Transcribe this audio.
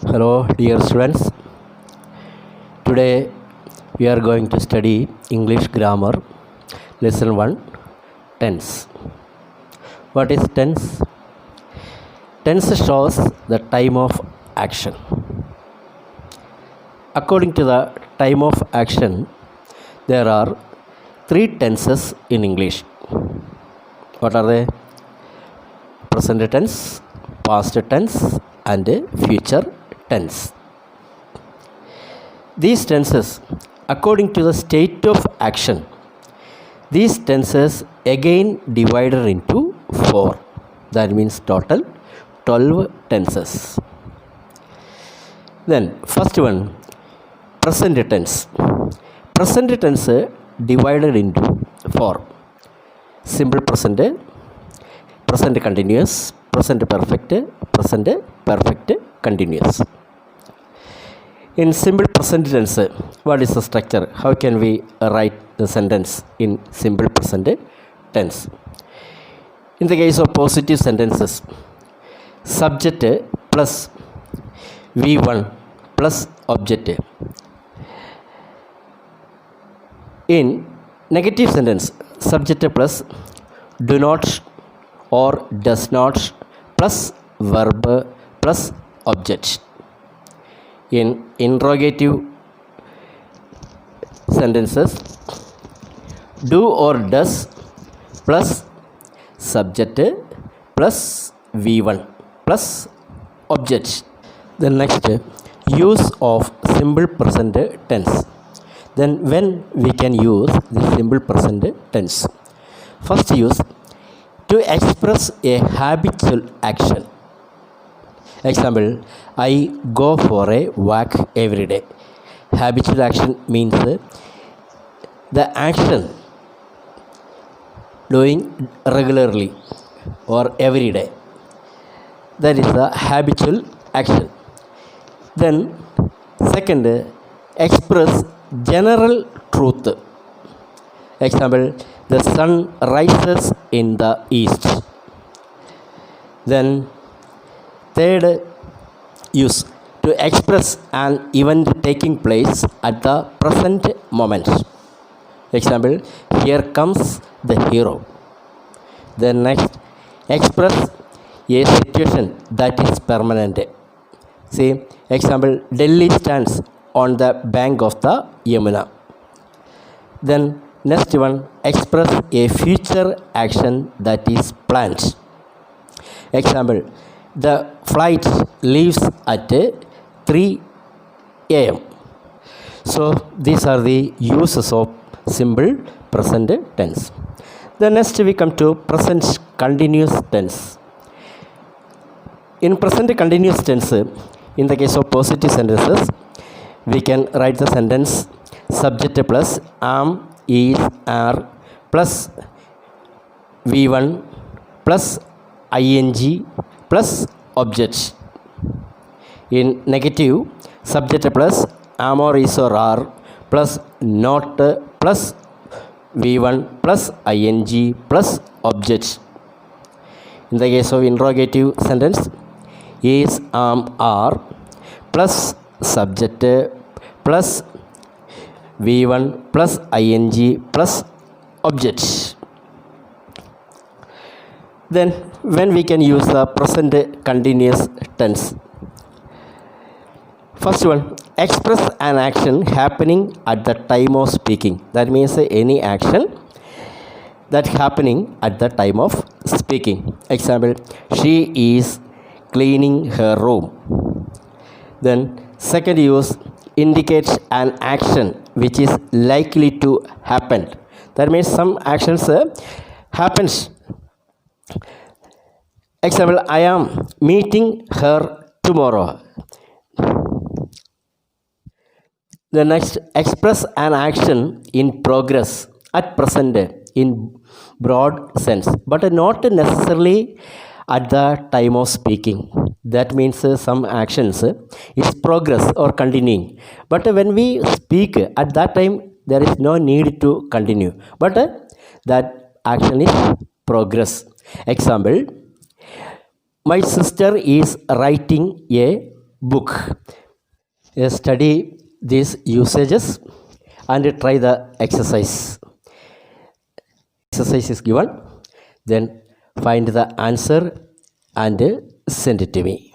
Hello, dear students. Today we are going to study English grammar, lesson 1, tense. What is tense? Tense shows the time of action. According to the time of action, there are three tenses in English. What are they? Present tense, past tense, and future tense. These tenses, according to the state of action, these tenses again divided into 4. That means total 12 tenses. Then first one, present tense. Present tense divided into 4. Simple present, present continuous, present perfect, present perfect continuous. In simple present tense, what is the structure? How can we write the sentence in simple present tense? In the case of positive sentences, subject plus V1 plus object. In negative sentence, subject plus do not or does not plus verb plus object. In interrogative sentences, do or does plus subject plus V1 plus object. The next, use of simple present tense. Then when we can use the simple present tense? First use, to express a habitual action. Example, I go for a walk every day. Habitual action means the action doing regularly or every day. That is the habitual action. Then second, express general truth. Example, the sun rises in the east. Then third use, to express an event taking place at the present moment. Example, here comes the hero. Then next, express a situation that is permanent. See, example, Delhi stands on the bank of the Yamuna. Then next one, express a future action that is planned. Example, the flight leaves at 3 a.m. So these are the uses of simple present tense. Then next we come to present continuous tense. In present continuous tense, in the case of positive sentences, we can write the sentence subject plus am, is, are plus V1 plus ing plus object. In negative, subject plus am or is or are plus not plus V1 plus ing plus object. In the case of interrogative sentence, is, am, are plus subject plus V1 plus ing plus object. Then when we can use the present continuous tense? First one, express an action happening at the time of speaking. That means any action that happening at the time of speaking. Example, she is cleaning her room. Then second use, indicates an action which is likely to happen. That means some actions happens. Example, I am meeting her tomorrow. The next, express an action in progress at present in broad sense, but not necessarily at the time of speaking. That means some actions is progress or continuing. But when we speak at that time, there is no need to continue. But that action is progress. Example, my sister is writing a book. Study these usages and try the exercise. Exercise is given, then find the answer and send it to me.